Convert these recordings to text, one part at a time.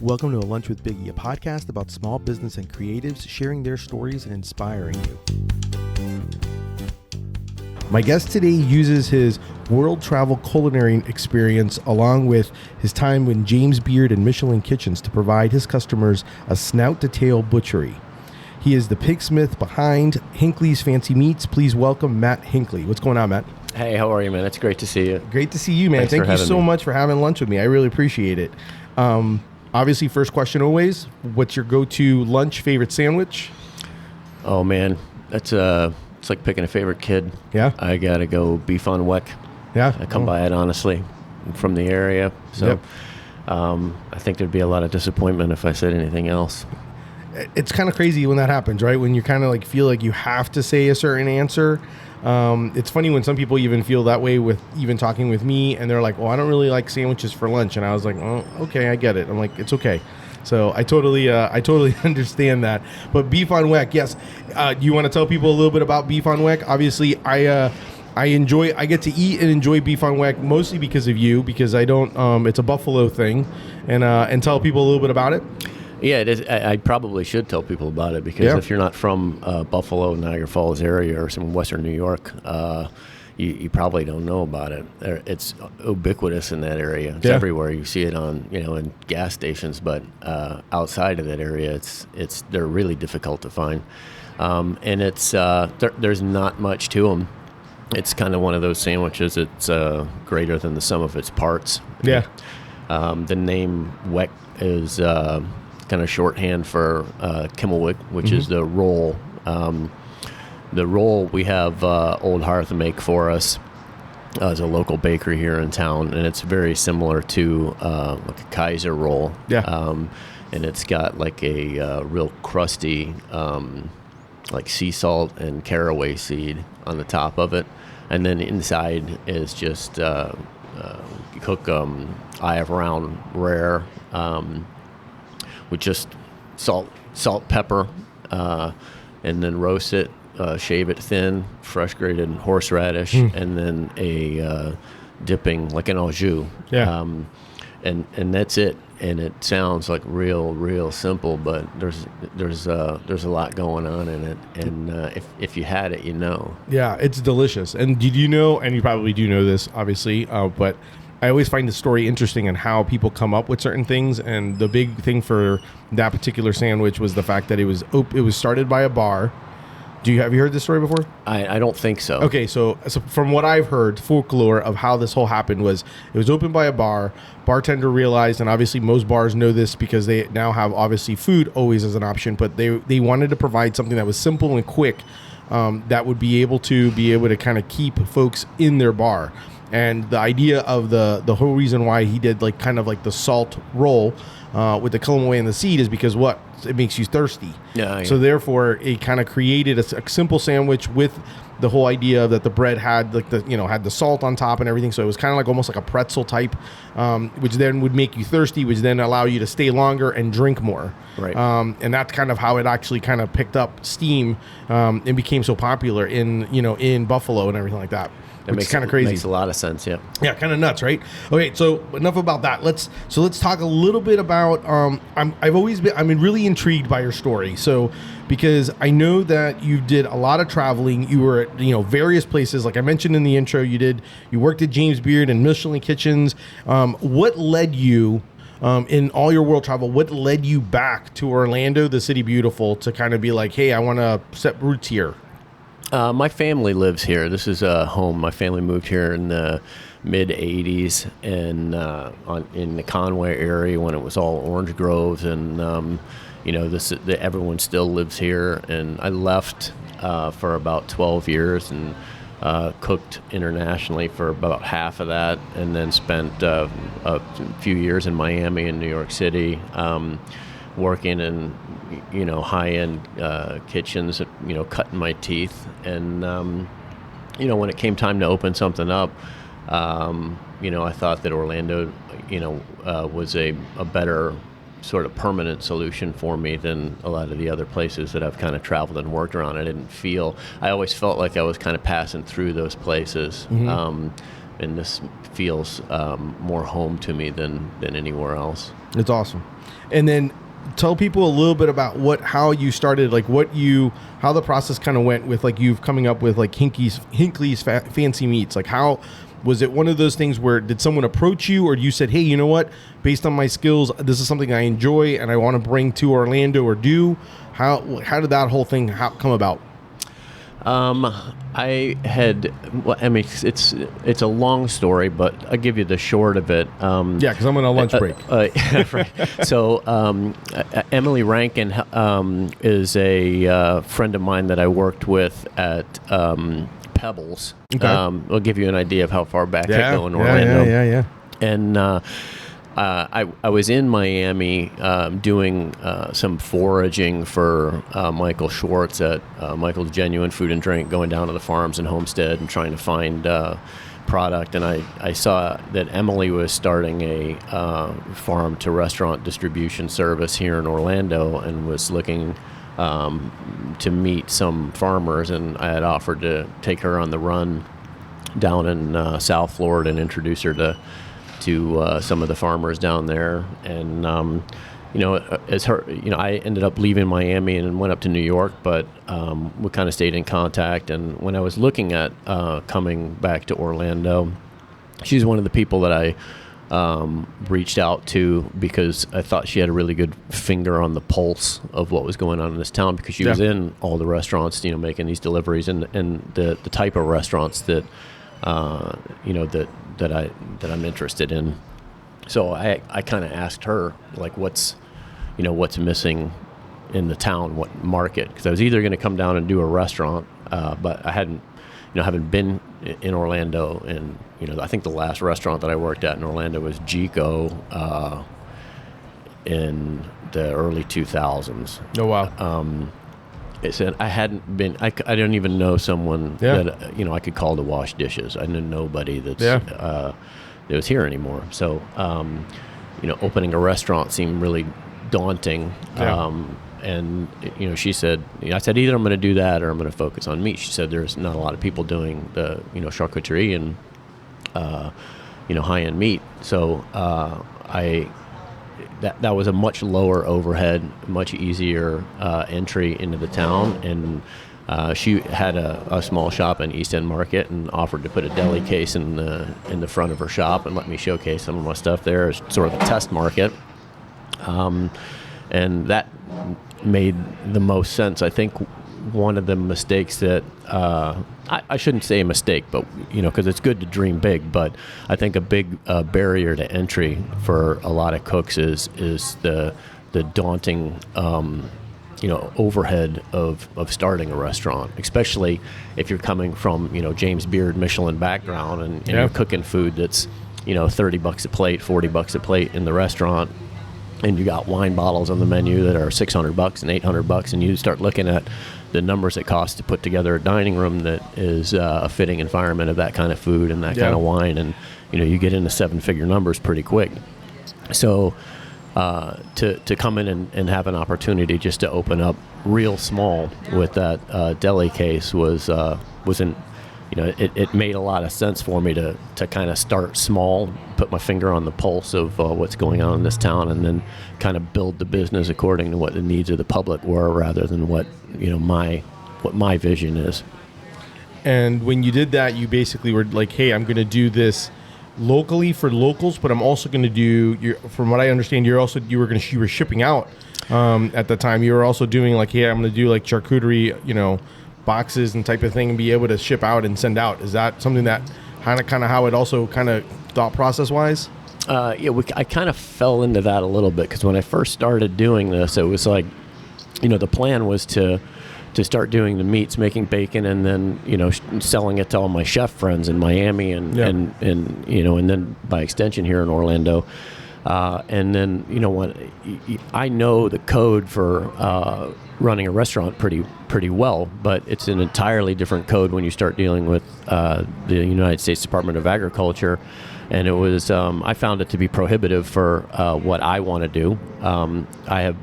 Welcome to A Lunch with Biggie, a podcast about small business and creatives sharing their stories and inspiring you. My guest today uses his world travel culinary experience along with his time in James Beard and Michelin kitchens to provide his customers a snout-to-tail butchery. He is the pigsmith behind Hinckley's Fancy Meats. Please welcome Matt Hinckley. What's going on, Matt? Hey, how are you, man? It's great to see you. Great to see you, man. Thank you so much for having lunch with me. I really appreciate it. Obviously, first question always, what's your go-to lunch favorite sandwich? Oh, man. It's like picking a favorite kid. Yeah? I got to go beef on weck. Yeah? I come by it, honestly. I'm from the area. So Yep. I think there'd be a lot of disappointment if I said anything else. It's kind of crazy when that happens, right? When you kind of like feel like you have to say a certain answer. It's funny when some people even feel that way with even talking with me, and they're like, well, I don't really like sandwiches for lunch. And I was like, oh, okay, I get it. I'm like, it's okay. So I totally understand that. But beef on weck, yes. Do you want to tell people a little bit about beef on weck? Obviously, I get to eat and enjoy beef on weck mostly because of you, because I don't, it's a Buffalo thing, and tell people a little bit about it. Yeah, it is. I probably should tell people about it because if you're not from Buffalo, Niagara Falls area or some Western New York, you probably don't know about it. It's ubiquitous in that area. It's everywhere. You see it on in gas stations, but outside of that area, they're really difficult to find. And it's there's not much to them. It's kind of one of those sandwiches. It's greater than the sum of its parts. Yeah. The name weck is kind of shorthand for Kimmelwick, which is the roll. The roll we have Old Hearth make for us as a local bakery here in town, and it's very similar to like a Kaiser roll. Yeah. And it's got like a real crusty like sea salt and caraway seed on the top of it, and then inside is just cook eye of round rare with just salt, pepper, and then roast it, shave it thin, fresh grated horseradish, and then a dipping like an au jus. Yeah. And that's it. And it sounds like real simple, but there's a lot going on in it. And if you had it, Yeah, it's delicious. And did you know, and you probably do know this, obviously, but I always find the story interesting and how people come up with certain things. And the big thing for that particular sandwich was the fact that it was started by a bar. Have you heard this story before? I don't think so. Okay, so from what I've heard, folklore of how this whole happened was it was opened by a bar. Bartender realized, and obviously most bars know this because they now have obviously food always as an option, but they wanted to provide something that was simple and quick that would be able to kind of keep folks in their bar. And the idea of the whole reason why he did like kind of like the salt roll with the killing and the seed is because what? It makes you thirsty. Yeah. So therefore, it kind of created a simple sandwich with the whole idea that the bread had like had the salt on top and everything. So it was kind of like almost like a pretzel type, which then would make you thirsty, which then allow you to stay longer and drink more. Right. And that's kind of how it actually kind of picked up steam and became so popular in Buffalo and everything like that. It's kind of crazy. Makes a lot of sense, yeah. Yeah, kind of nuts, right? Okay, so enough about that. Let's talk a little bit about. I'm really intrigued by your story. So because I know that you did a lot of traveling. You were at various places. Like I mentioned in the intro, you worked at James Beard and Michelin kitchens. What led you? In all your world travel, what led you back to Orlando, the city beautiful, to kind of be like, hey, I want to set roots here? My family lives here. This is home. My family moved here in the mid '80s, and in the Conway area when it was all orange groves, and everyone still lives here. And I left for about 12 years and cooked internationally for about half of that, and then spent a few years in Miami and New York City, working in high-end kitchens, cutting my teeth. And when it came time to open something up, I thought that Orlando was a better sort of permanent solution for me than a lot of the other places that I've kind of traveled and worked around. I always felt like I was kind of passing through those places. and this feels more home to me than anywhere else. It's awesome. And then tell people a little bit about how you started, like how the process kind of went with like you've coming up with like Hinckley's fancy meats. Like, how was it one of those things where did someone approach you, or you said, hey, you know what, based on my skills, this is something I enjoy and I want to bring to Orlando or do? How did that whole thing come about? I had, well, I mean, it's a long story, but I'll give you the short of it. Yeah, because I'm on a lunch break. Right. So Emily Rankin is a friend of mine that I worked with at Pebbles. Okay. I'll give you an idea of how far back I go in Orlando. Yeah. And I was in Miami doing some foraging for Michael Schwartz at Michael's Genuine Food and Drink, going down to the farms in Homestead and trying to find product. And I saw that Emily was starting a farm to restaurant distribution service here in Orlando and was looking to meet some farmers. And I had offered to take her on the run down in South Florida and introduce her to some of the farmers down there. And I ended up leaving Miami and went up to New York, but we kind of stayed in contact. And when I was looking at coming back to Orlando, she's one of the people that I reached out to because I thought she had a really good finger on the pulse of what was going on in this town, because she was in all the restaurants, making these deliveries and the type of restaurants that that I'm interested in. So I kind of asked her, like, what's missing in the town, what market? Because I was either going to come down and do a restaurant, but I haven't been in Orlando. And, I think the last restaurant that I worked at in Orlando was Gico in the early 2000s. Oh, wow. It said I hadn't been. I don't even know someone that I could call to wash dishes. I knew nobody that was here anymore. So opening a restaurant seemed really daunting. And she said, I said either I'm going to do that or I'm going to focus on meat. She said there's not a lot of people doing the charcuterie and high end meat. So That was a much lower overhead, much easier entry into the town. And she had a small shop in East End Market and offered to put a deli case in the front of her shop and let me showcase some of my stuff there as sort of a test market. And that made the most sense. I think one of the mistakes that I shouldn't say a mistake, but because it's good to dream big, but I think a big barrier to entry for a lot of cooks is the daunting overhead of starting a restaurant, especially if you're coming from James Beard Michelin background and you're cooking food that's $30 a plate, $40 a plate in the restaurant, and you got wine bottles on the menu that are $600 and $800, and you start looking at the numbers it costs to put together a dining room that is a fitting environment of that kind of food and that kind of wine, and you get into seven-figure numbers pretty quick. So to come in and have an opportunity just to open up real small with that deli case wasn't. It made a lot of sense for me to kind of start small, put my finger on the pulse of what's going on in this town, and then kind of build the business according to what the needs of the public were, rather than what my vision is. And when you did that, you basically were like, "Hey, I'm going to do this locally for locals, but I'm also going to do." From what I understand, you were shipping out at the time. You were also doing like, "Hey, I'm going to do like charcuterie, boxes and type of thing, and be able to ship out and send out." Is that something that kind of how it also kind of thought process wise? I kind of fell into that a little bit, because when I first started doing this, it was like, the plan was to start doing the meats, making bacon, and then selling it to all my chef friends in Miami and then by extension here in Orlando. And then when I know the code for running a restaurant pretty well, but it's an entirely different code when you start dealing with the United States Department of Agriculture, and it was I found it to be prohibitive for what I want to do. I have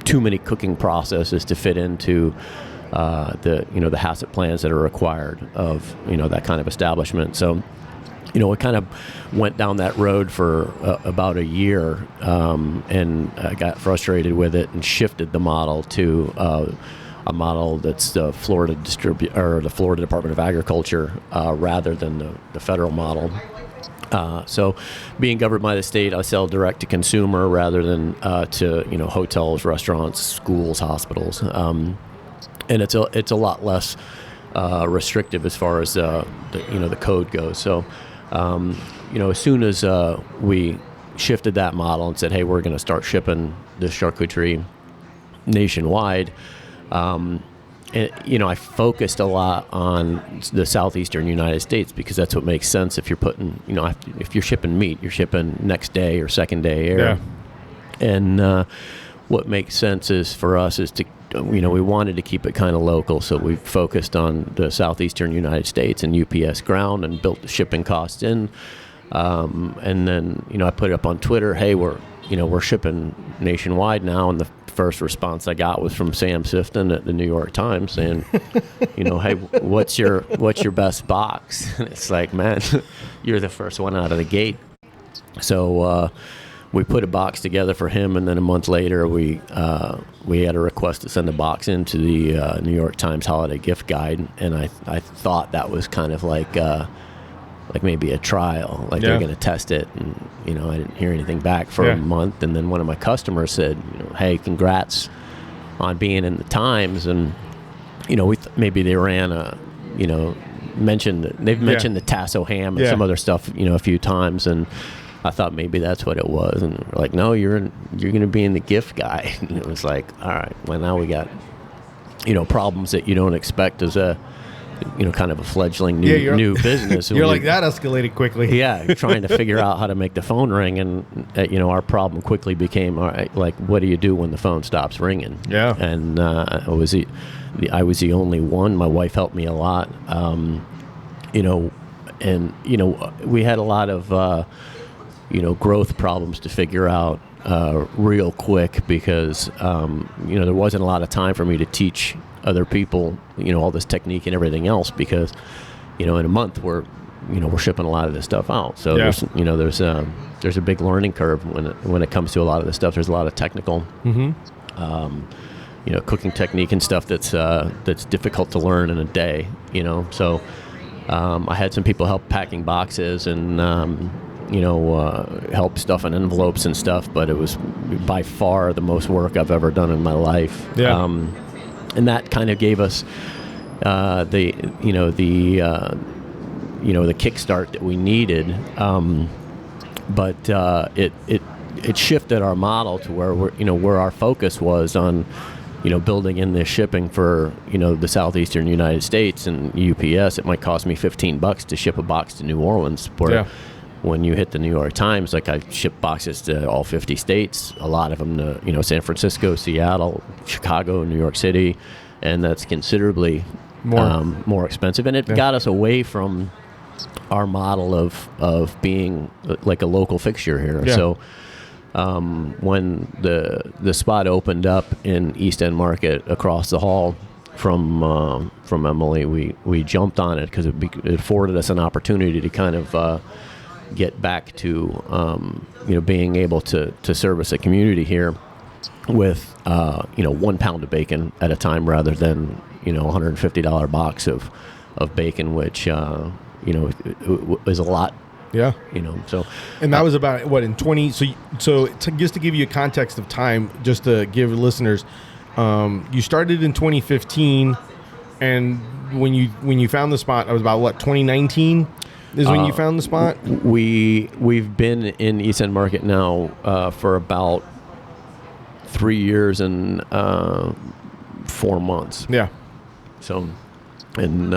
too many cooking processes to fit into the HACCP plans that are required of that kind of establishment. So we kind of went down that road for about a year, and I got frustrated with it and shifted the model to a model that's the Florida the Florida Department of Agriculture rather than the federal model. So, being governed by the state, I sell direct to consumer rather than to hotels, restaurants, schools, hospitals, and it's a lot less restrictive as far as the code goes. So, as soon as we shifted that model and said, hey, we're going to start shipping this charcuterie nationwide. I focused a lot on the southeastern United States because that's what makes sense. If you're putting, if you're shipping meat, you're shipping next day or second day air. Yeah. And what makes sense is for us is to, we wanted to keep it kind of local, so we focused on the southeastern United States and UPS ground and built the shipping costs in. And then, I put it up on Twitter, hey, we're shipping nationwide now, and the first response I got was from Sam Sifton at the New York Times saying, hey, what's your best box? And it's like, man, you're the first one out of the gate. So we put a box together for him, and then a month later we had a request to send a box into the New York Times Holiday Gift Guide, and I thought that was kind of like maybe a trial, they're going to test it, and I didn't hear anything back for a month, and then one of my customers said, hey, congrats on being in the Times, and maybe they ran mentioned the Tasso ham and some other stuff a few times, and I thought maybe that's what it was, and we're like, no, you're going to be in the gift guide, and it was like, all right, well, now we got problems that you don't expect as a kind of a fledgling new business. You're like, that escalated quickly. Yeah, trying to figure out how to make the phone ring, and our problem quickly became, all right, like, what do you do when the phone stops ringing? Yeah. And I was the only one. My wife helped me a lot. We had a lot of growth problems to figure out real quick because there wasn't a lot of time for me to teach other people all this technique and everything else, because in a month we're shipping a lot of this stuff out, so there's a big learning curve when it comes to a lot of this stuff. There's a lot of technical cooking technique and stuff that's difficult to learn in a day, so I had some people help packing boxes and help stuffing envelopes and stuff, but it was by far the most work I've ever done in my life. And that kind of gave us the kickstart that we needed, but it shifted our model to where our focus was on building in this shipping for the southeastern United States and UPS. It might cost me $15 to ship a box to New Orleans, when you hit the New York Times, like, I ship boxes to all 50 states, a lot of them to, San Francisco, Seattle, Chicago, New York City, and that's considerably more expensive. And it got us away from our model of being like a local fixture here. Yeah. So when the spot opened up in East End Market across the hall from Emily, we jumped on it because it afforded us an opportunity to kind of get back to being able to service a community here with 1 pound of bacon at a time rather than $150 box of bacon, which is a lot. Yeah. So. And that was about what, in 20. So just to give you a context of time, just to give listeners, you started in 2015, and when you found the spot, it was about what, 2019 is when you found the spot. We've been in East End Market now for about 3 years and 4 months. Yeah. So, and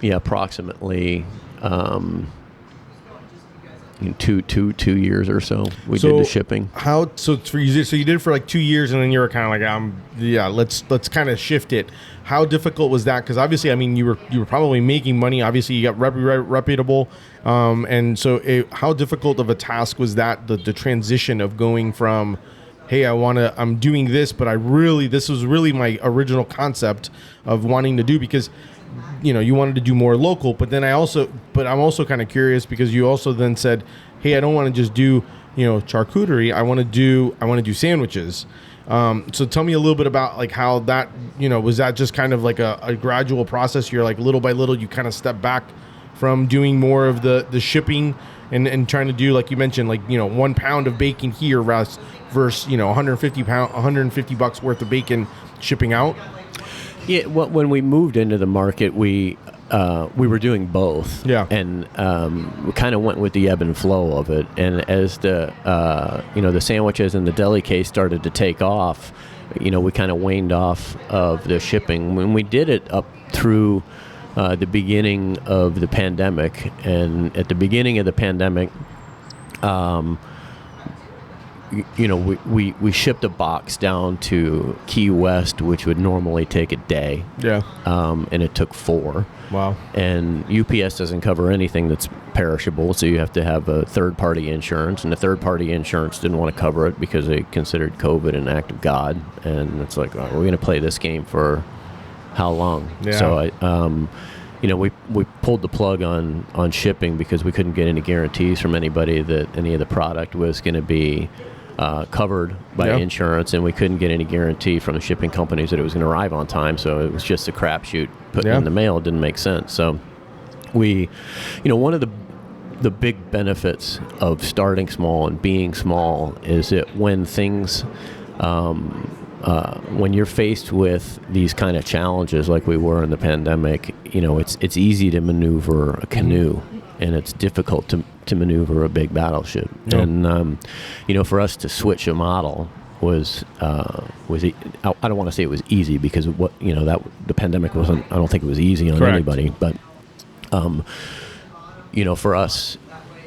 approximately in two years or so we did the shipping. So you did it for like 2 years, and then you were kind of like, let's kind of shift it. How difficult was that? Because obviously, I mean, you were probably making money. Obviously, you got reputable, and so how difficult of a task was that? The transition of going from, hey, I'm doing this, but this was really my original concept of wanting to do, because you wanted to do more local, but I'm also kind of curious because you also then said, hey, I don't want to just do, charcuterie. I want to do sandwiches. So tell me a little bit about like how that, was that just kind of like a gradual process? You're like little by little, you kind of step back from doing more of the shipping and trying to do, like you mentioned, like, 1 pound of bacon here versus, $150 worth of bacon shipping out. Yeah. Well, when we moved into the market, we were doing both. Yeah. And we kind of went with the ebb and flow of it. And as the sandwiches and the deli case started to take off, we kind of waned off of the shipping. When we did it up through the beginning of the pandemic, and at the beginning of the pandemic, we shipped a box down to Key West, which would normally take a day. Yeah. And it took 4. Wow. And UPS doesn't cover anything that's perishable, so you have to have a third-party insurance, and the third-party insurance didn't want to cover it because they considered COVID an act of God, and it's like, oh, we're going to play this game for how long? Yeah. So we pulled the plug on shipping because we couldn't get any guarantees from anybody that any of the product was going to be covered by insurance, and we couldn't get any guarantee from the shipping companies that it was going to arrive on time. So it was just a crapshoot. Putting it in the mail, it didn't make sense. So we, one of the big benefits of starting small and being small is that when things, when you're faced with these kind of challenges like we were in the pandemic, it's easy to maneuver a canoe, and it's difficult to maneuver a big battleship. Yep. And for us to switch a model was I don't want to say it was easy, because that the pandemic wasn't. I don't think it was easy on Correct. Anybody, but for us,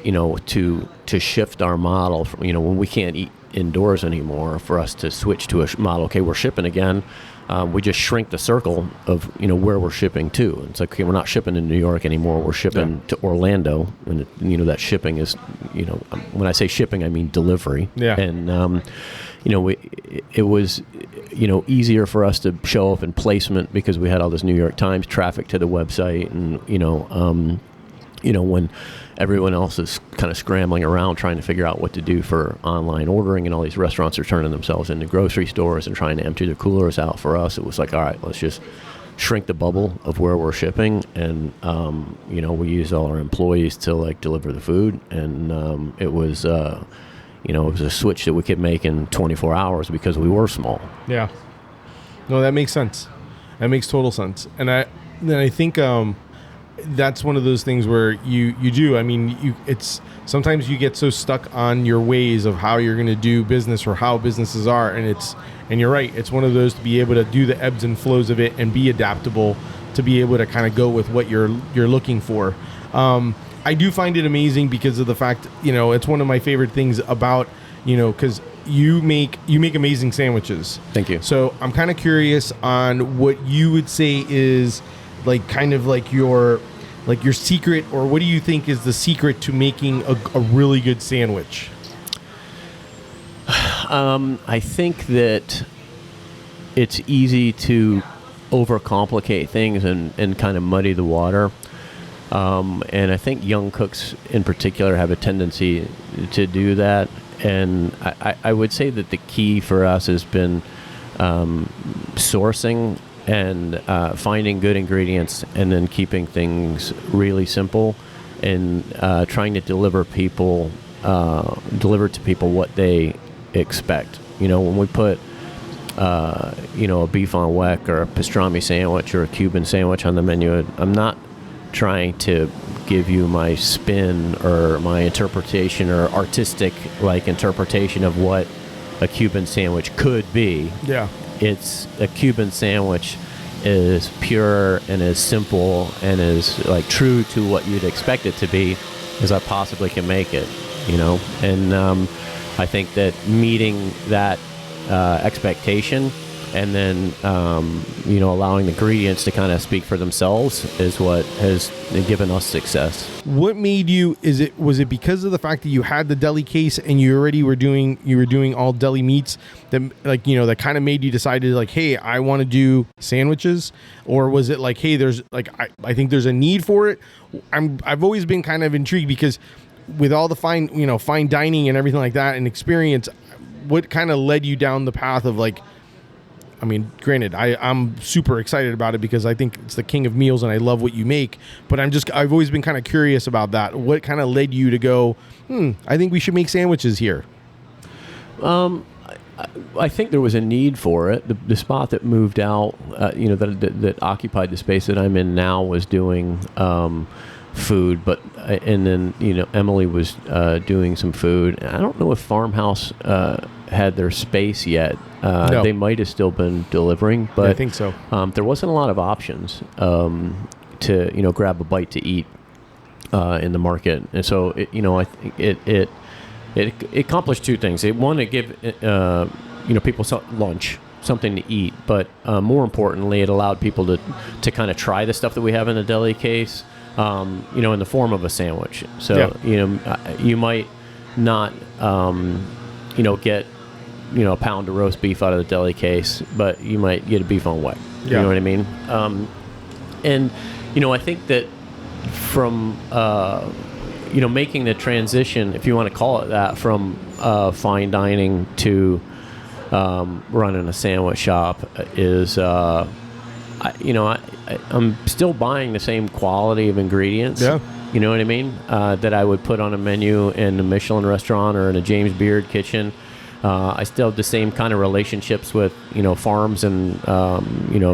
to shift our model from, when we can't eat indoors anymore, for us to switch to a model. Okay, we're shipping again. We just shrink the circle of where we're shipping to. It's like, okay, we're not shipping in New York anymore. We're shipping to Orlando, and that shipping is, when I say shipping, I mean delivery. Yeah. And it was easier for us to show up in placement because we had all this New York Times traffic to the website, and when everyone else is kind of scrambling around trying to figure out what to do for online ordering, and all these restaurants are turning themselves into grocery stores and trying to empty their coolers out. For us, it was like, all right, let's just shrink the bubble of where we're shipping, and we use all our employees to like deliver the food, and it was a switch that we could make in 24 hours because we were small. Yeah. No, that makes sense. That makes total sense. And I think that's one of those things where you do. I mean, it's sometimes you get so stuck on your ways of how you're going to do business or how businesses are, and you're right. It's one of those to be able to do the ebbs and flows of it and be adaptable, to be able to kind of go with what you're looking for. I do find it amazing because of the fact, it's one of my favorite things about, because you make amazing sandwiches. Thank you. So I'm kind of curious on what you would say is like kind of like your secret, or what do you think is the secret to making a really good sandwich? I think that it's easy to overcomplicate things and kind of muddy the water. And I think young cooks in particular have a tendency to do that. And I would say that the key for us has been sourcing and finding good ingredients, and then keeping things really simple, and trying to deliver to people what they expect. When we put a beef en weck or a pastrami sandwich or a Cuban sandwich on the menu, I'm not trying to give you my spin or my interpretation or artistic interpretation of what a Cuban sandwich could be. Yeah. It's a Cuban sandwich is pure and as simple and as true to what you'd expect it to be as I possibly can make it, and I think that meeting that expectation and then allowing the ingredients to kind of speak for themselves is what has given us success. What made you? Was it because of the fact that you had the deli case and you already were doing all deli meats that that kind of made you decide to hey, I want to do sandwiches? Or was it hey, there's I think there's a need for it? I've always been kind of intrigued because with all the fine dining and everything like that and experience, what kind of led you down the path of granted, I'm super excited about it because I think it's the king of meals and I love what you make, but I've always been kind of curious about that. What kind of led you to go, I think we should make sandwiches here? I think there was a need for it. The spot that moved out, that occupied the space that I'm in now was doing food, and then Emily was doing some food. I don't know if Farmhouse had their space yet. No. They might have still been delivering, but I think so. There wasn't a lot of options to grab a bite to eat in the market, and so I think it accomplished two things. It wanted to give people lunch, something to eat, but more importantly, it allowed people to kind of try the stuff that we have in the deli case, in the form of a sandwich. So you might not get a pound of roast beef out of the deli case, but you might get a beef on wet. You know what I mean? And I think that from making the transition, if you want to call it that, from fine dining to running a sandwich shop is I'm still buying the same quality of ingredients. Yeah. You know what I mean? That I would put on a menu in a Michelin restaurant or in a James Beard kitchen. I still have the same kind of relationships with farms and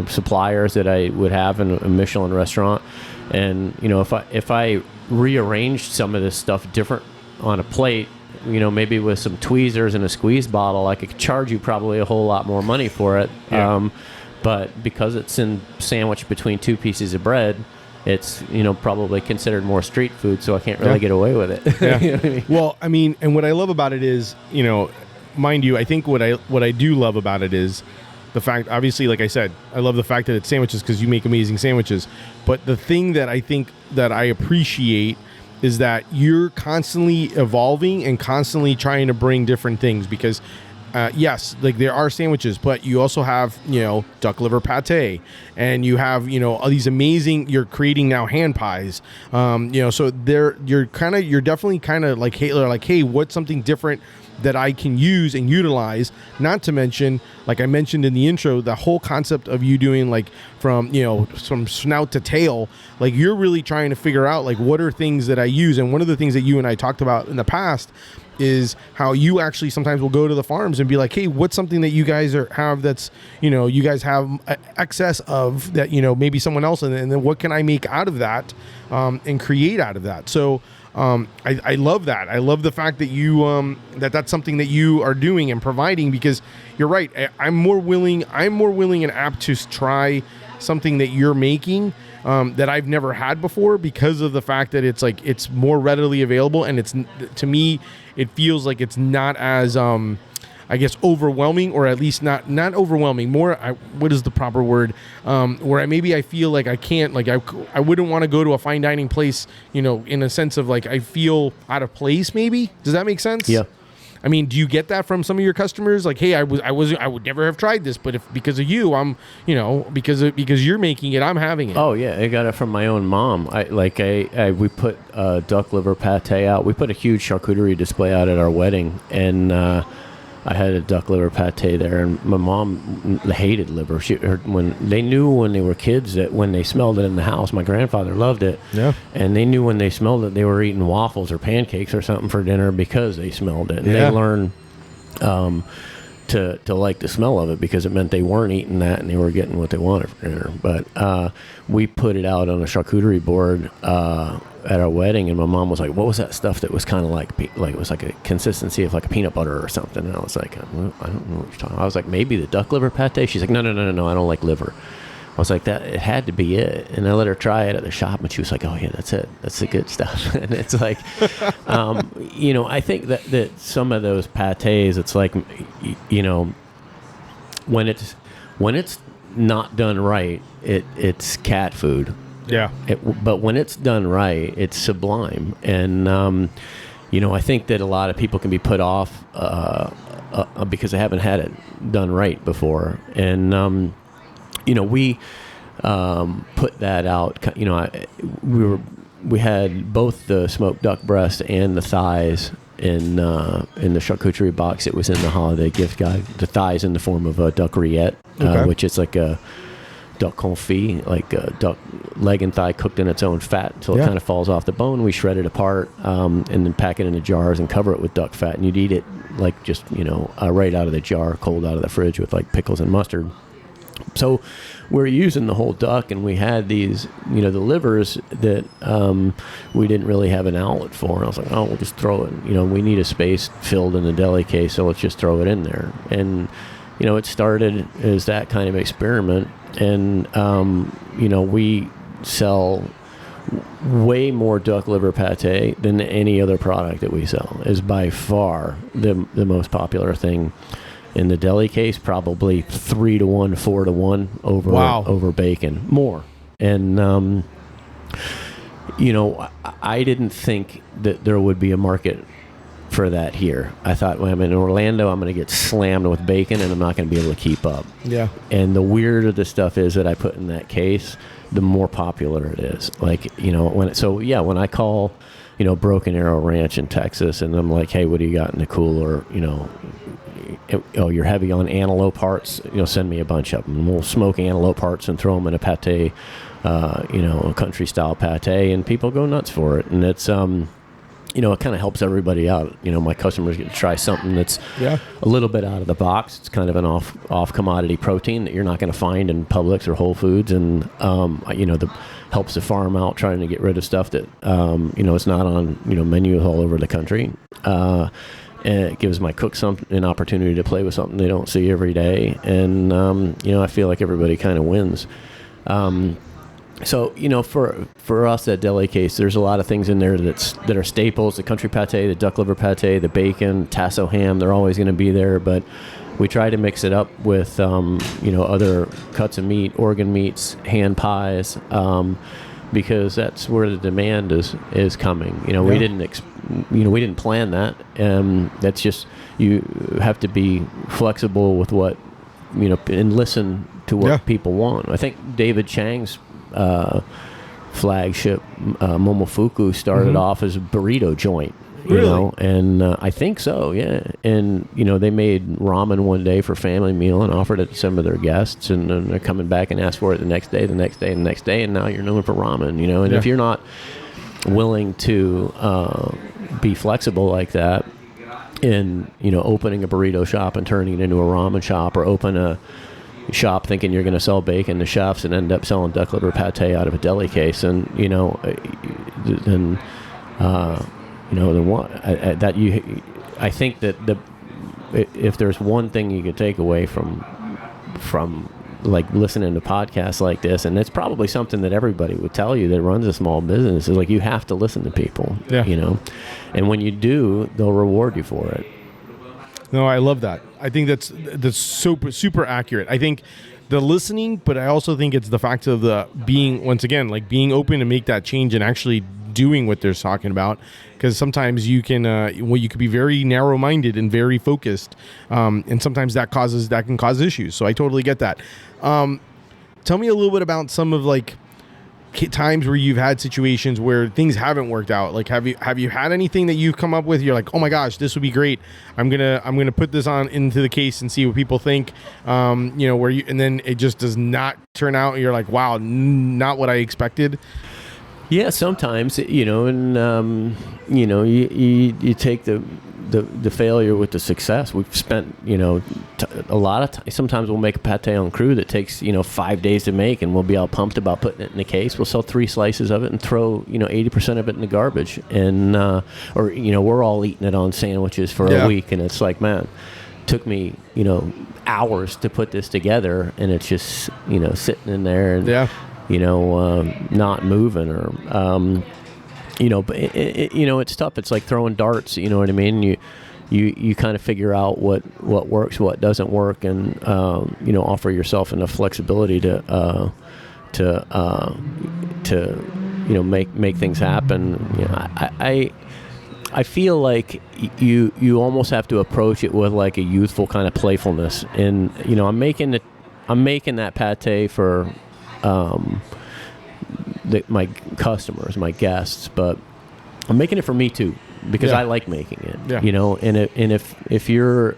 suppliers that I would have in a Michelin restaurant. And if I rearranged some of this stuff different on a plate, maybe with some tweezers and a squeeze bottle, I could charge you probably a whole lot more money for it. Yeah. But because it's sandwiched between two pieces of bread, it's probably considered more street food, so I can't really get away with it. Yeah. You know what I mean? Well, and what I love about it is, mind you, I think what I do love about it is the fact, obviously, like I said, I love the fact that it's sandwiches because you make amazing sandwiches. But the thing that I think that I appreciate is that you're constantly evolving and constantly trying to bring different things because yes, there are sandwiches, but you also have, duck liver pâté, and you have, all these amazing, you're creating now hand pies. So you're definitely kind of hey, what's something different that I can use and utilize? Not to mention, like I mentioned in the intro, the whole concept of you doing from snout to tail, you're really trying to figure out what are things that I use. And one of the things that you and I talked about in the past is how you actually sometimes will go to the farms and be like, hey, what's something that you guys have that's, you guys have excess of that, maybe someone else, and then what can I make out of that and create out of that? So I love that. I love the fact that you that's something that you are doing and providing, because you're right. I'm more willing and apt to try something that you're making that I've never had before, because of the fact that it's more readily available, and it's, to me, it feels like it's not as I guess overwhelming, or at least not overwhelming. More, what is the proper word? Where I feel like I can't, I wouldn't want to go to a fine dining place, in a sense of I feel out of place. Maybe, does that make sense? Yeah. Do you get that from some of your customers? Hey, I would never have tried this, but because of you, I'm, because you're making it, I'm having it. Oh yeah, I got it from my own mom. We put duck liver pâté out. We put a huge charcuterie display out at our wedding, and I had a duck liver pâté there, and my mom hated liver. When they were kids, that when they smelled it in the house, my grandfather loved it. Yeah. And they knew when they smelled it, they were eating waffles or pancakes or something for dinner because they smelled it. And they learned to like the smell of it, because it meant they weren't eating that and they were getting what they wanted for dinner. But we put it out on a charcuterie board at our wedding, and my mom was like, what was that stuff that was kind of like it was like a consistency of like a peanut butter or something? And I was like, well, I don't know what you're talking about. I was like, maybe the duck liver pâté? She's like, no, I don't like liver. I was like, that it had to be it. And I let her try it at the shop, and she was like, oh yeah, that's it, that's the good stuff. And it's like I think that some of those pâtés, it's like, when when it's not done right, it's cat food. Yeah. But when it's done right, it's sublime. And, I think that a lot of people can be put off because they haven't had it done right before. And, we put that out. We had both the smoked duck breast and the thighs in the charcuterie box. It was in the holiday gift guide. The thighs in the form of a duck rillette, which is like a duck confit, like a duck leg and thigh cooked in its own fat until it kind of falls off the bone. We shred it apart and then pack it into jars and cover it with duck fat. And you'd eat it like just, right out of the jar, cold out of the fridge with like pickles and mustard. So we're using the whole duck, and we had these, the livers that we didn't really have an outlet for. And I was like, we'll just throw it. We need a space filled in the deli case, so let's just throw it in there. And, it started as that kind of experiment. And, we sell way more duck liver pate than any other product that we sell. Is by far the most popular thing in the deli case, probably 3-to-1, 4-to-1 over bacon, more. And I didn't think that there would be a market for that here. I thought, well, I'm in Orlando, I'm going to get slammed with bacon, and I'm not going to be able to keep up. Yeah. And the weirder the stuff is that I put in that case, the more popular it is. Like, when I call, Broken Arrow Ranch in Texas, and I'm like, hey, what do you got in the cooler? You're heavy on antelope hearts, send me a bunch of them. And we'll smoke antelope hearts and throw them in a pate, a country style pate, and people go nuts for it. And it's, it kind of helps everybody out. My customers get to try something that's a little bit out of the box. It's kind of an off commodity protein that you're not going to find in Publix or Whole Foods, and helps the farm out trying to get rid of stuff that it's not on menus all over the country. And it gives my cooks an opportunity to play with something they don't see every day, and I feel like everybody kind of wins. So, for us at deli case, there's a lot of things in there that are staples: the country pate, the duck liver pate, the bacon, tasso ham. They're always going to be there, but we try to mix it up with other cuts of meat, organ meats, hand pies, because that's where the demand is coming. We didn't plan that. That's just, you have to be flexible with what and listen to what people want. I think David Chang's flagship Momofuku started off as a burrito joint, and I think so, and they made ramen one day for family meal and offered it to some of their guests, and then they're coming back and ask for it the next day, and now you're known for ramen, and if you're not willing to be flexible like that, in opening a burrito shop and turning it into a ramen shop, or open a shop thinking you're going to sell bacon to chefs and end up selling duck liver pate out of a deli case, and then what that you, I think that if there's one thing you could take away from like listening to podcasts like this, and it's probably something that everybody would tell you that runs a small business, is like, you have to listen to people, and when you do, they'll reward you for it. No, I love that. I think that's super accurate. I think the listening, but I also think it's the fact of the being, once again, like being open to make that change and actually doing what they're talking about. Because sometimes you can, you could be very narrow-minded and very focused, and sometimes that can cause issues. So I totally get that. Tell me a little bit about some of like times where you've had situations where things haven't worked out. Like, have you had anything that you've come up with? You're like, oh my gosh, this would be great. I'm gonna put this on into the case and see what people think. And then it just does not turn out. And you're like, wow, not what I expected. Yeah, sometimes, and you take the failure with the success. We've spent, a lot of time. Sometimes we'll make a pate en croûte that takes, 5 days to make, and we'll be all pumped about putting it in the case. We'll sell 3 slices of it and throw, 80% of it in the garbage. And, we're all eating it on sandwiches for a week. And it's like, man, took me, hours to put this together, and it's just, sitting in there and, not moving, or, but it's tough. It's like throwing darts, you know what I mean? you kind of figure out what works, what doesn't work, and offer yourself enough flexibility to make things happen. I feel like you almost have to approach it with like a youthful kind of playfulness, and I'm making that pâté for my customers, my guests, but I'm making it for me too, because I like making it. And if you're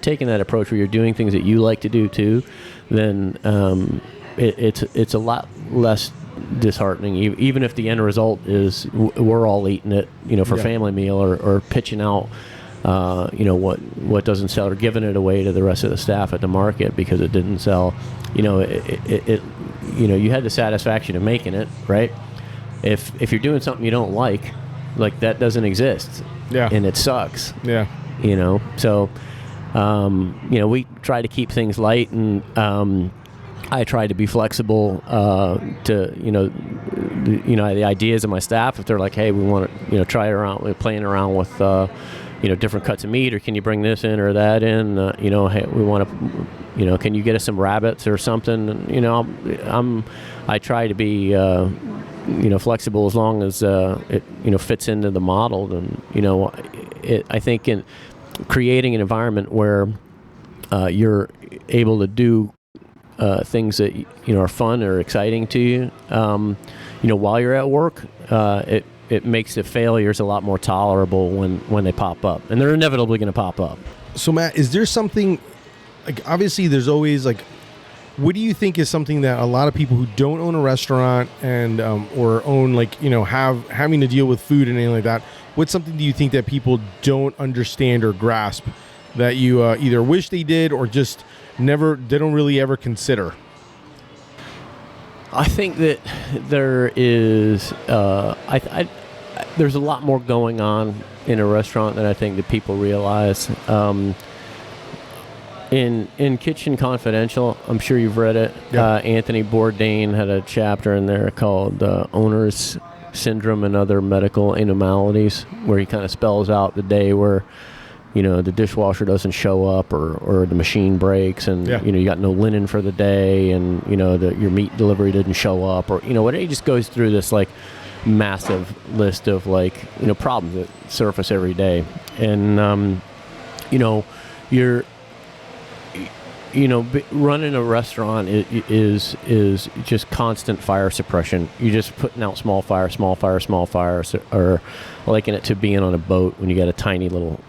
taking that approach where you're doing things that you like to do too, then it's a lot less disheartening, even if the end result is we're all eating it, for family meal, or pitching out what doesn't sell, or giving it away to the rest of the staff at the market because it didn't sell. You had the satisfaction of making it, right? If you're doing something you don't like that doesn't exist, and it sucks. So we try to keep things light, and I try to be flexible to the ideas of my staff. If they're like, hey, we want to try it around, we're playing around with different cuts of meat, or can you bring this in or that in? Hey, we want to, can you get us some rabbits or something? And, I try to be flexible as long as it fits into the model. And I think in creating an environment where you're able to do things that are fun or exciting to you, while you're at work, it makes the failures a lot more tolerable when they pop up, and they're inevitably going to pop up. So Matt, is there something, like, obviously there's always, like, what do you think is something that a lot of people who don't own a restaurant and or own, like, having to deal with food and anything like that, what's something do you think that people don't understand or grasp that you either wish they did or just they don't really ever consider? I think that there is there's a lot more going on in a restaurant than I think that people realize. In Kitchen Confidential, I'm sure you've read it. Anthony Bourdain had a chapter in there called Owner's Syndrome and Other Medical Anomalies, where he kind of spells out the day where the dishwasher doesn't show up, or the machine breaks, and you got no linen for the day, and your meat delivery didn't show up, or what. He just goes through this like massive list of like problems that surface every day, and you're running a restaurant is just constant fire suppression. You're just putting out small fires, or liken it to being on a boat when you got a tiny little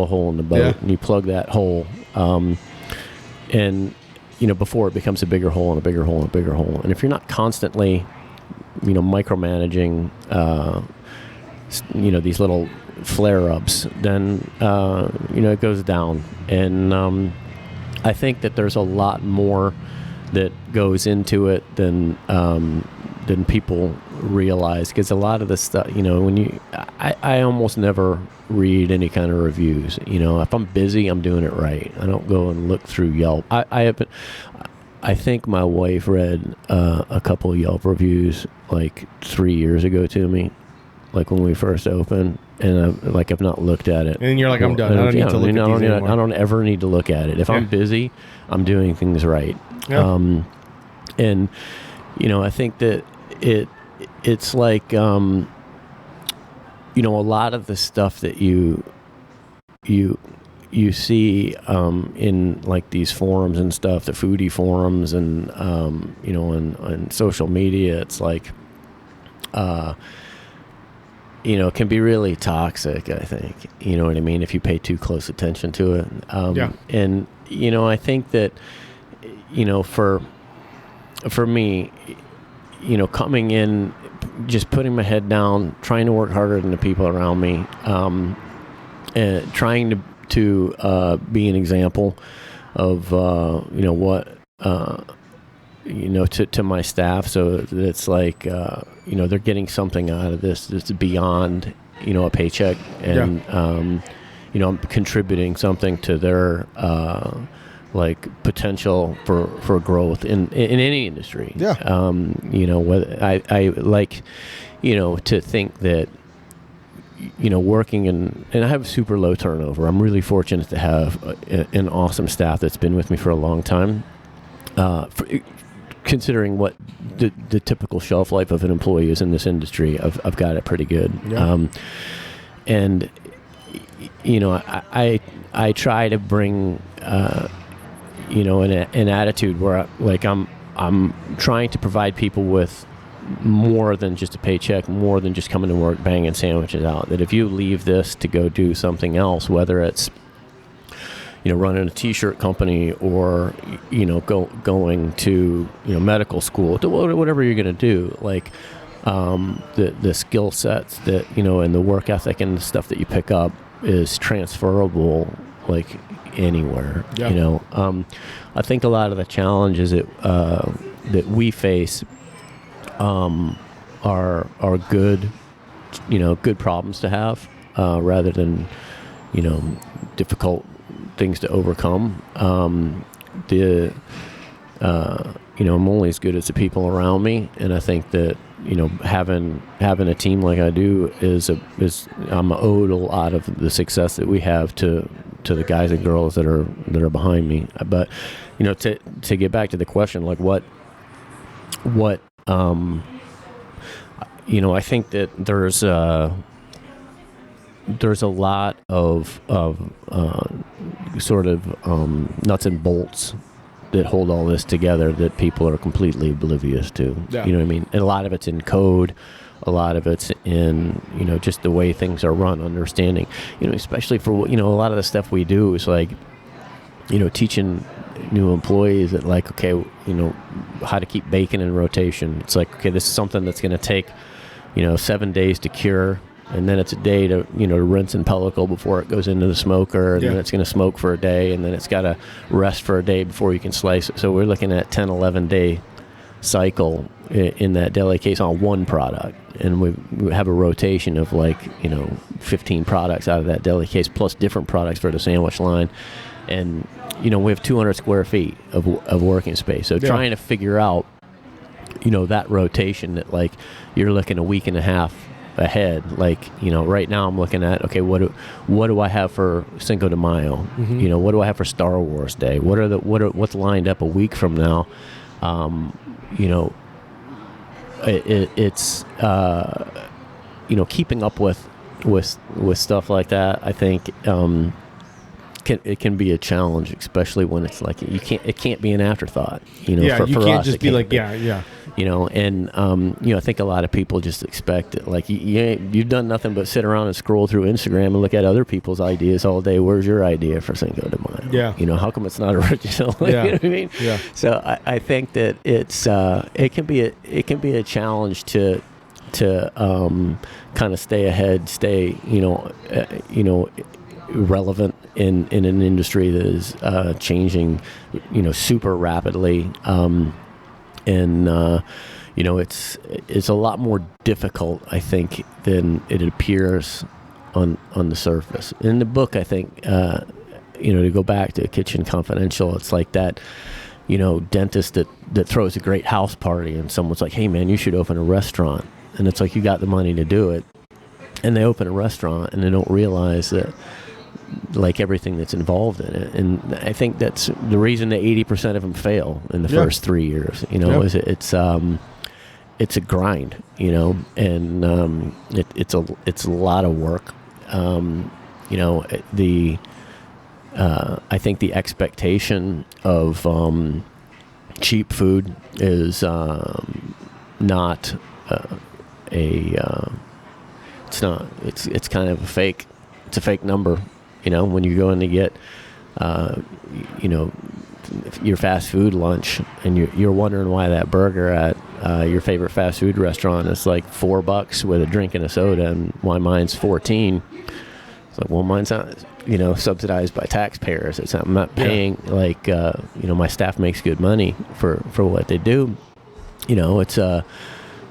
hole in the boat, and you plug that hole, and before it becomes a bigger hole and a bigger hole and a bigger hole. And if you're not constantly micromanaging these little flare-ups, then it goes down. And I think that there's a lot more that goes into it than people realize, because a lot of the stuff, I almost never read any kind of reviews. If I'm busy, I'm doing it right. I don't go and look through Yelp. I think my wife read a couple of Yelp reviews like 3 years ago to me, like when we first opened, and I've not looked at it. And you're like, I'm done. I don't need to look at these anymore. I don't ever need to look at it. If I'm busy, I'm doing things right. And I think that it's like a lot of the stuff that you see in like these forums and stuff, the foodie forums, and on social media, it's like can be really toxic, I think. You know what I mean? If you pay too close attention to it. And, I think that, for me, coming in, just putting my head down, trying to work harder than the people around me, and trying to be an example of, what, to my staff, so that it's like, they're getting something out of this that's beyond, a paycheck, and, I'm contributing something to their, potential for growth in any industry. Whether I like, to think that, working and I have super low turnover. I'm really fortunate to have an awesome staff that's been with me for a long time. Considering what the typical shelf life of an employee is in this industry, I've got it pretty good. Yeah. And I try to bring an attitude where I'm trying to provide people with more than just a paycheck, more than just coming to work banging sandwiches out. That if you leave this to go do something else, whether it's running a t-shirt company or going to medical school, whatever you're going to do, like the skill sets that and the work ethic and the stuff that you pick up is transferable like anywhere. Yeah. I think a lot of the challenges that we face are good good problems to have rather than difficult things to overcome. I'm only as good as the people around me, and I think that having a team like I do is I'm owed a lot of the success that we have to the guys and girls that are behind me. But to get back to the question, like what I think that there's a lot of sort of nuts and bolts that hold all this together that people are completely oblivious to. Yeah. You know what I mean? And a lot of it's in code. A lot of it's in, just the way things are run, understanding, especially for, a lot of the stuff we do is like, teaching new employees that like, okay, how to keep bacon in rotation. It's like, okay, this is something that's going to take, 7 days to cure. And then it's a day to, to rinse and pellicle before it goes into the smoker. And then it's going to smoke for a day. And then it's got to rest for a day before you can slice it. So we're looking at 10, 11 day cycle in that deli case on one product. And we have a rotation of 15 products out of that deli case plus different products for the sandwich line. And, we have 200 square feet of working space. So trying to figure out, that rotation that you're looking a week and a half ahead. Right now I'm looking at, okay, what do I have for Cinco de Mayo? Mm-hmm. What do I have for Star Wars Day? What's lined up a week from now? It's keeping up with stuff like that. I think it can be a challenge, especially when it's it can't be an afterthought. For you can't us, just be like, yeah. And I think a lot of people just expect it. You've done nothing but sit around and scroll through Instagram and look at other people's ideas all day. Where's your idea for Cinco de Mayo? Yeah. How come it's not original? Yeah. You know what I mean? Yeah. So I think that it can be a challenge to kind of stay ahead, stay relevant in an industry that is changing super rapidly. It's a lot more difficult, I think, than it appears on the surface. In the book, I think, to go back to Kitchen Confidential, it's like that, dentist that throws a great house party and someone's like, hey man, you should open a restaurant. And it's like, you got the money to do it. And they open a restaurant and they don't realize that everything that's involved in it. And I think that's the reason that 80% of them fail in the first 3 years, is it's a grind, and it's a lot of work. I think the expectation of cheap food is not it's kind of a fake. It's a fake number. When you go in to get, your fast food lunch, and you're wondering why that burger at your favorite fast food restaurant is like $4 with a drink and a soda, and why mine's $14. It's like, well, mine's not, subsidized by taxpayers. I'm not paying my staff makes good money for what they do. It's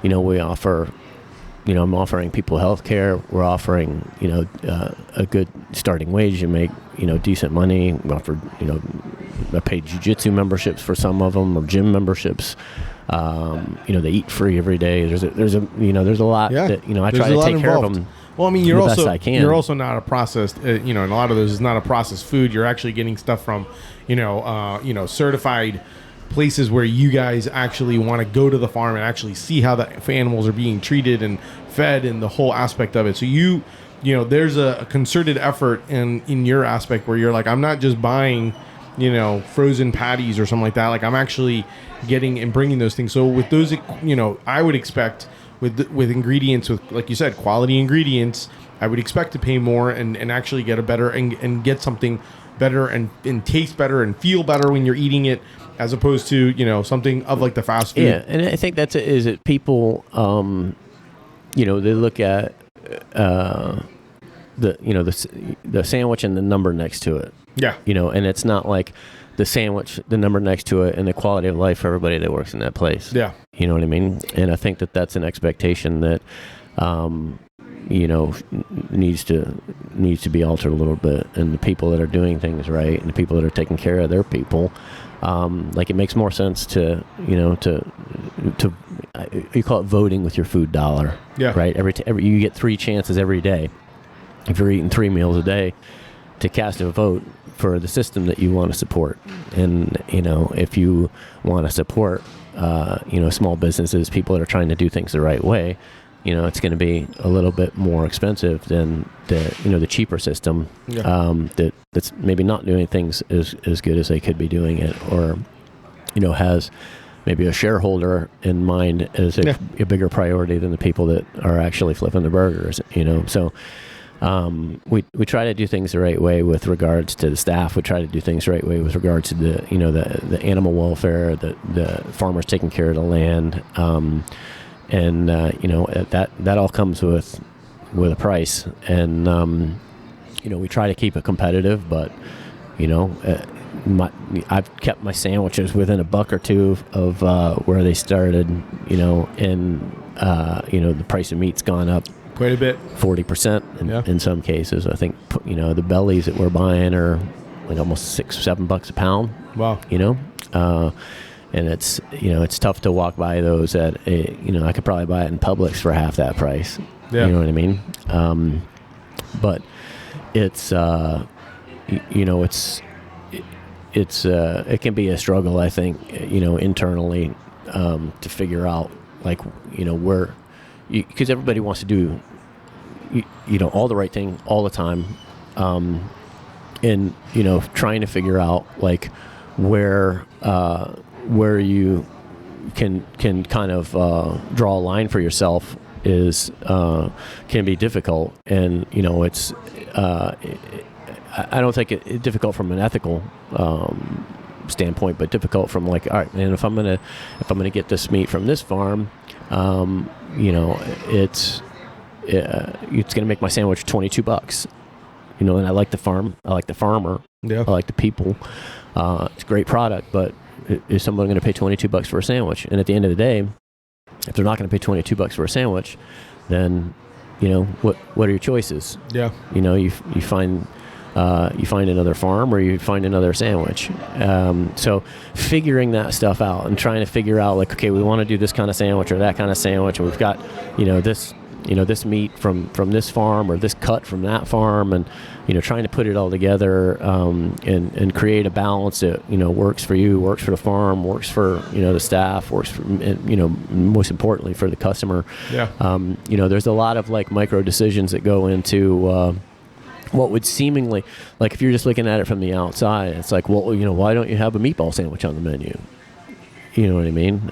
we offer. I'm offering people health care. We're offering, a good starting wage. You make, decent money. We offer, I pay jiu-jitsu memberships for some of them, or gym memberships. They eat free every day. There's a lot that, I try to take care of them. Well, I mean, the best I can. you're also not a processed, and a lot of those is not a processed food. You're actually getting stuff from, certified places where you guys actually want to go to the farm and actually see how the animals are being treated and fed and the whole aspect of it. So there's a concerted effort in your aspect where you're like, I'm not just buying, frozen patties or something like that. Like I'm actually getting and bringing those things. So with those, I would expect with ingredients, with, like you said, quality ingredients, I would expect to pay more and actually get a better and get something better and taste better and feel better when you're eating it, as opposed to, something of like the fast food. Yeah. And I think is it people, they look at, the sandwich and the number next to it. Yeah. And it's not like the sandwich, the number next to it, and the quality of life for everybody that works in that place. Yeah. You know what I mean? And I think that's an expectation that, needs to be altered a little bit. And the people that are doing things right, and the people that are taking care of their people, it makes more sense to you call it voting with your food dollar. Yeah. Right. Every you get 3 chances every day, if you're eating 3 meals a day, to cast a vote for the system that you want to support. And if you want to support small businesses, people that are trying to do things the right way, it's going to be a little bit more expensive than the cheaper system. Yeah. That's maybe not doing things as good as they could be doing it, or has maybe a shareholder in mind as a bigger priority than the people that are actually flipping the burgers. So we try to do things the right way with regards to the staff. We try to do things the right way with regards to the animal welfare, the farmers taking care of the land, and that all comes with a price. And we try to keep it competitive, but I've kept my sandwiches within $1 or $2 of where they started. And the price of meat's gone up quite a bit, 40% in some cases. I think the bellies that we're buying are like almost $6-7 a pound. Wow. And it's tough to walk by those at I could probably buy it in Publix for half that price. Yeah. You know what I mean? But it's it can be a struggle, I think, internally, to figure out where, because everybody wants to do all the right thing all the time, and trying to figure out where you can kind of draw a line for yourself is can be difficult. And it's I don't think it's difficult from an ethical standpoint, but difficult from all right, man, if I'm gonna get this meat from this farm, it's gonna make my sandwich $22. And I like the farm, I like the farmer, I like the people. It's a great product, but is someone going to pay $22 for a sandwich? And at the end of the day, if they're not going to pay $22 for a sandwich, then what are your choices? Yeah. You find another farm, or you find another sandwich. So figuring that stuff out and trying to figure out okay, we want to do this kind of sandwich or that kind of sandwich, and we've got this meat from this farm or this cut from that farm, and trying to put it all together, and create a balance that works for you, works for the farm, works for the staff, works for most importantly for the customer. Yeah. There's a lot of micro decisions that go into what would seemingly, if you're just looking at it from the outside, it's why don't you have a meatball sandwich on the menu? You know what I mean?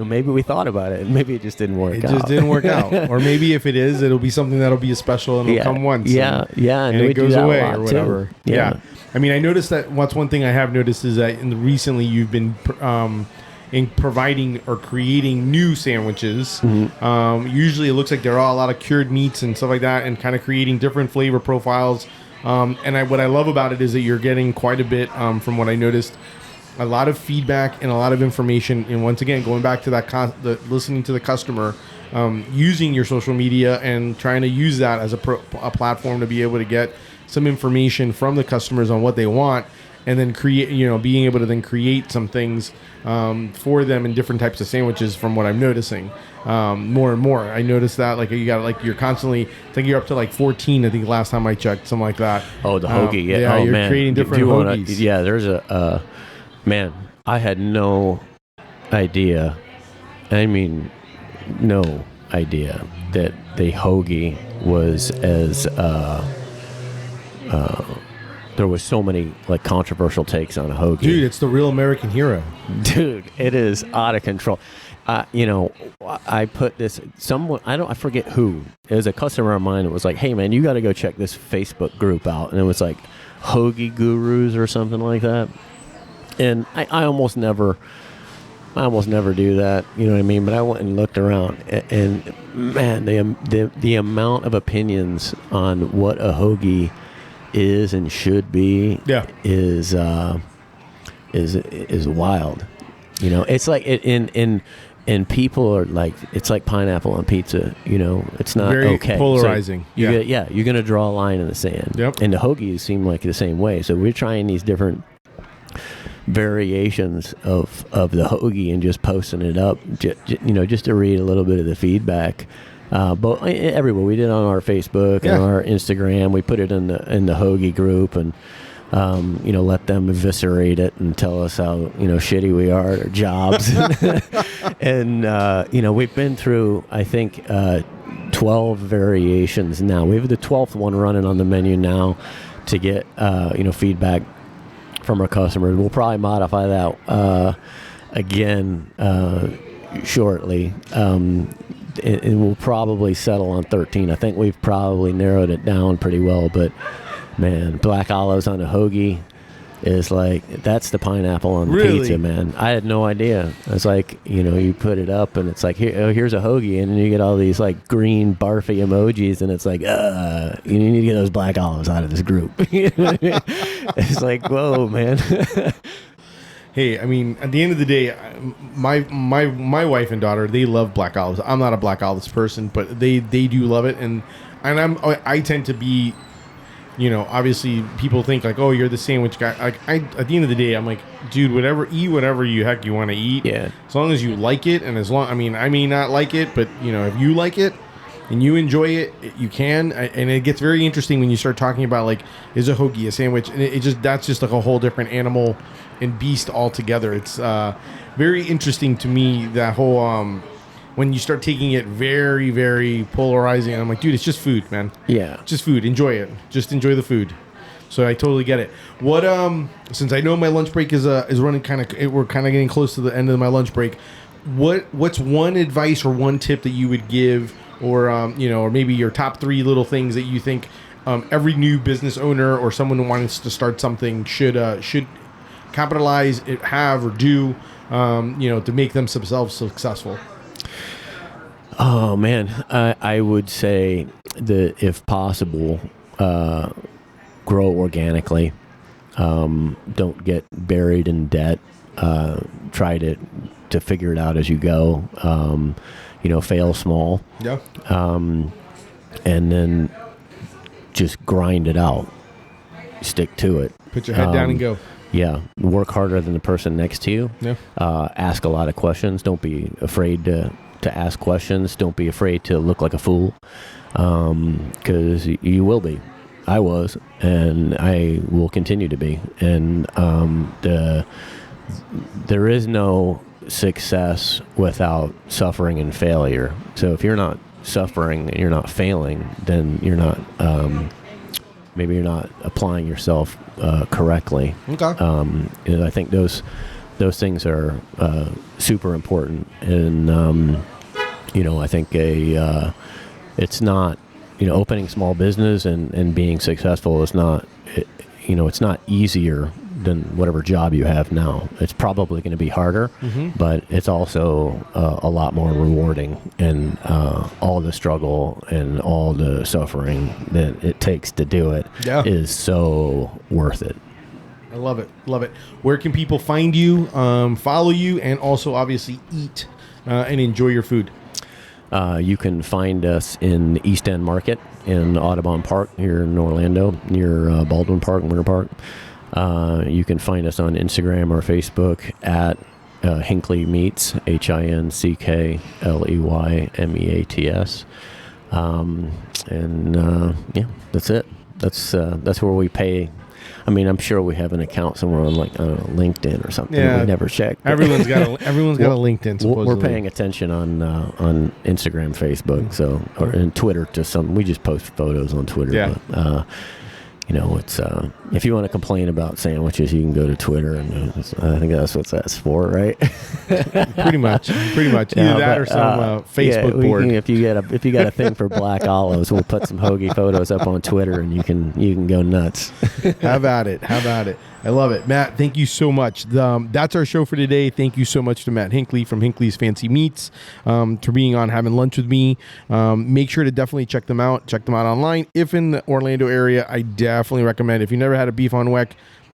Maybe we thought about it, and maybe it just didn't work out. It just didn't work out. Or maybe if it is, it'll be something that'll be a special and it'll come once. Yeah, and it goes away or whatever. Too. Yeah. I mean, I noticed that one thing I have noticed is that recently you've been in providing or creating new sandwiches. Mm-hmm. Usually it looks like there are a lot of cured meats and stuff like that, and kind of creating different flavor profiles. And what I love about it is that you're getting quite a bit, from what I noticed, a lot of feedback and a lot of information. And once again, going back to that, listening to the customer, using your social media and trying to use that as a platform to be able to get some information from the customers on what they want. and then being able to then create some things for them in different types of sandwiches. From what I'm noticing, more and more, I noticed that like you got like you're constantly, I think you're up to like 14. I think last time I checked, something like that. Oh, the hoagie, yeah. Yeah, Oh, you're man. creating different hoagies. Yeah, there's a man. I had no idea. I mean, no idea that the hoagie was as there was so many like controversial takes on a hoagie. Dude, it's the real American hero. Dude, it is out of control. I put this, I forget who. It was a customer of mine that was like, hey man, you got to go check this Facebook group out. And it was like Hoagie Gurus or something like that. And I almost never do that, you know what I mean? But I went and looked around, and man, the amount of opinions on what a hoagie is and should be is wild. You know, it's like and people are like, it's like pineapple on pizza. You know, it's not very okay. Polarizing. So you're gonna draw a line in the sand. Yep. And the hoagies seem like the same way. So we're trying these different variations of the hoagie and just posting it up, just to read a little bit of the feedback. But everywhere, we did it on our Facebook and our Instagram. We put it in the hoagie group and let them eviscerate it and tell us how shitty we are at our jobs. And we've been through, I think, 12 variations now. We have the 12th one running on the menu now to get feedback from our customers. We'll probably modify that again shortly, and we'll probably settle on 13. I think we've probably narrowed it down pretty well, but man, black olives on a hoagie is like, that's the pineapple on the pizza, man. I had no idea. It's like, you put it up and it's like, here's a hoagie, and then you get all these like green barfy emojis, and it's like, you need to get those black olives out of this group. It's like, whoa, man. Hey, I mean, at the end of the day, my wife and daughter, they love black olives. I'm not a black olives person, but they do love it, and I tend to be, obviously people think like, oh, you're the sandwich guy. Like at the end of the day, I'm like, dude, eat whatever you want to eat. Yeah. As long as you like it, and I may not like it, but if you like it and you enjoy it, you can. And it gets very interesting when you start talking about like, is a hoagie a sandwich? And that's just like a whole different animal and beast altogether. It's very interesting to me, that whole when you start taking it very, very polarizing. I'm like, dude, it's just food, man. Yeah. Just food. Enjoy it. Just enjoy the food. So I totally get it. What since I know my lunch break is running we're kind of getting close to the end of my lunch break. What's one advice or one tip that you would give, or or maybe your top 3 little things that you think every new business owner or someone who wants to start something should capitalize, have, or do, to make themselves successful? Oh man, I would say that if possible, grow organically. Don't get buried in debt. Try to figure it out as you go. Fail small. Yeah. And then just grind it out. Stick to it. Put your head down and go. Yeah. Work harder than the person next to you. Yeah. Ask a lot of questions. Don't be afraid to ask questions. Don't be afraid to look like a fool, because you will be. I was, and I will continue to be. And there is no success without suffering and failure. So if you're not suffering and you're not failing, then you're not maybe you're not applying yourself correctly. Okay. And I think those things are super important. And I think it's not, opening small business and being successful is not, it's not easier than whatever job you have now. It's probably going to be harder, but it's also a lot more rewarding, and all the struggle and all the suffering that it takes to do it is so worth it. I love it. Love it. Where can people find you, follow you, and also obviously eat and enjoy your food? You can find us in the East End Market in Audubon Park here in Orlando, near Baldwin Park and Winter Park. You can find us on Instagram or Facebook at Hinckley Meats, HINCKLEYMEATS. Yeah, that's it. That's where we pay. I mean, I'm sure we have an account somewhere on, like, I don't know, LinkedIn or something. Yeah, we never check. Everyone's got a LinkedIn. Supposedly. We're paying attention on Instagram, Facebook, and Twitter to some. We just post photos on Twitter. Yeah. But, it's if you want to complain about sandwiches, you can go to Twitter, and I think that's what that's for, right? pretty much. Either that or some Facebook board. If you got a thing for black olives, we'll put some hoagie photos up on Twitter, and you can go nuts. How about it? I love it. Matt, thank you so much. That's our show for today. Thank you so much to Matt Hinckley from Hinckley's Fancy Meats for being on, having lunch with me. Make sure to definitely check them out. Check them out online. If in the Orlando area, I definitely recommend. If you never had a beef on weck,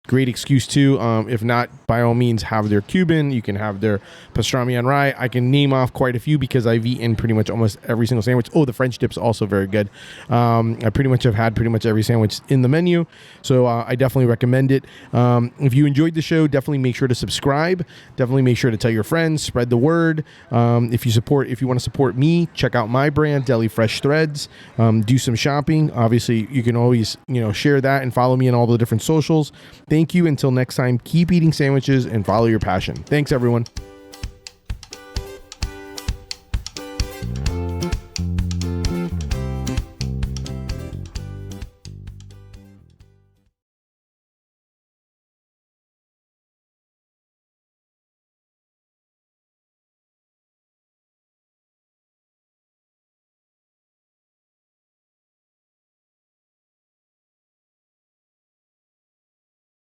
great excuse too. If not, by all means, have their Cuban. You can have their pastrami on rye. I can name off quite a few because I've eaten pretty much almost every single sandwich. Oh, the French dip's also very good. I pretty much have had pretty much every sandwich in the menu, so I definitely recommend it. If you enjoyed the show, definitely make sure to subscribe. Definitely make sure to tell your friends, spread the word. If you want to support me, check out my brand, Deli Fresh Threads. Do some shopping. Obviously, you can always share that and follow me on all the different socials. Thank you. Until next time, keep eating sandwiches and follow your passion. Thanks, everyone.